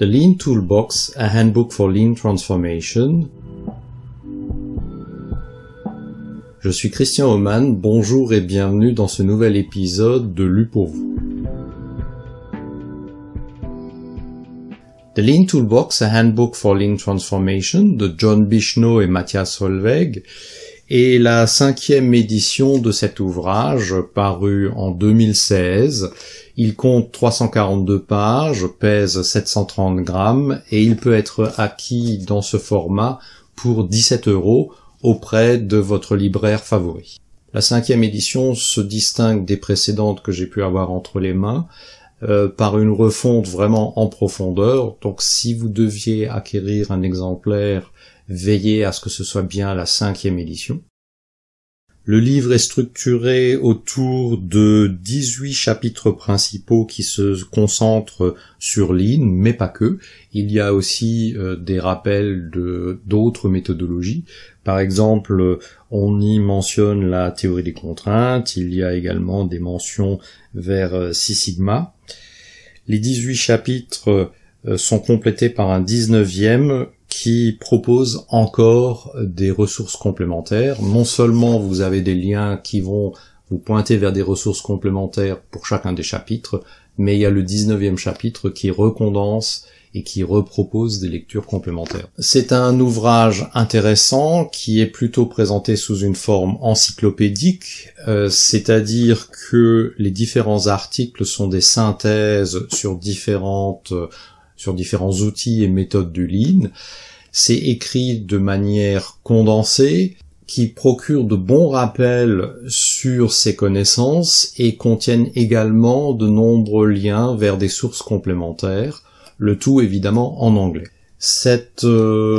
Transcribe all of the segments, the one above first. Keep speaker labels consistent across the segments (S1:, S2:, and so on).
S1: The Lean Toolbox, a handbook for lean transformation. Je suis Christian Oman, bonjour et bienvenue dans ce nouvel épisode de Lu pour vous. The Lean Toolbox, a handbook for lean transformation de John Bichno et Matthias Solveig est la 5e édition de cet ouvrage paru en 2016. Il compte 342 pages, pèse 730 grammes et il peut être acquis dans ce format pour 17 € auprès de votre libraire favori. La 5e édition se distingue des précédentes que j'ai pu avoir entre les mains par une refonte vraiment en profondeur. Donc si vous deviez acquérir un exemplaire, veillez à ce que ce soit bien la 5e édition. Le livre est structuré autour de 18 chapitres principaux qui se concentrent sur Lean, mais pas que. Il y a aussi des rappels d'autres méthodologies. Par exemple, on y mentionne la théorie des contraintes, il y a également des mentions vers Six Sigma. Les 18 chapitres sont complétés par un 19e qui propose encore des ressources complémentaires. Non seulement vous avez des liens qui vont vous pointer vers des ressources complémentaires pour chacun des chapitres, mais il y a le 19e chapitre qui recondense et qui repropose des lectures complémentaires. C'est un ouvrage intéressant qui est plutôt présenté sous une forme encyclopédique, c'est-à-dire que les différents articles sont des synthèses sur différents outils et méthodes du Lean. C'est écrit de manière condensée, qui procure de bons rappels sur ces connaissances et contiennent également de nombreux liens vers des sources complémentaires, le tout évidemment en anglais. Cette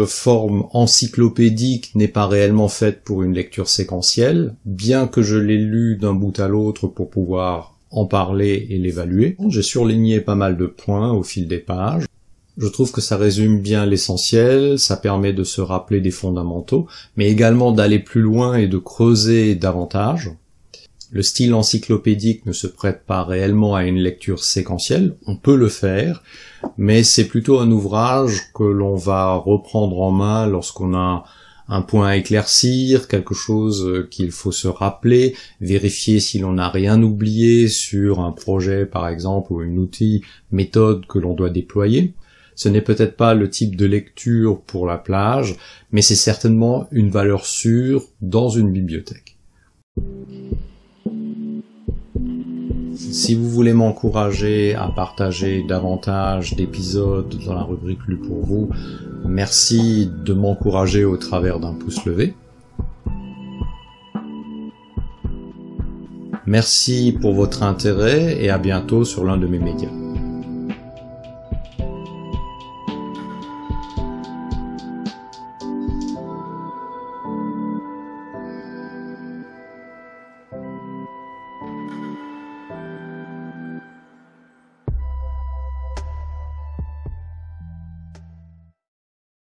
S1: forme encyclopédique n'est pas réellement faite pour une lecture séquentielle, bien que je l'ai lu d'un bout à l'autre pour pouvoir en parler et l'évaluer. J'ai surligné pas mal de points au fil des pages. Je trouve que ça résume bien l'essentiel, ça permet de se rappeler des fondamentaux, mais également d'aller plus loin et de creuser davantage. Le style encyclopédique ne se prête pas réellement à une lecture séquentielle, on peut le faire, mais c'est plutôt un ouvrage que l'on va reprendre en main lorsqu'on a un point à éclaircir, quelque chose qu'il faut se rappeler, vérifier si l'on n'a rien oublié sur un projet par exemple ou un outil, méthode que l'on doit déployer. Ce n'est peut-être pas le type de lecture pour la plage, mais c'est certainement une valeur sûre dans une bibliothèque. Si vous voulez m'encourager à partager davantage d'épisodes dans la rubrique Lu pour vous, merci de m'encourager au travers d'un pouce levé. Merci pour votre intérêt et à bientôt sur l'un de mes médias.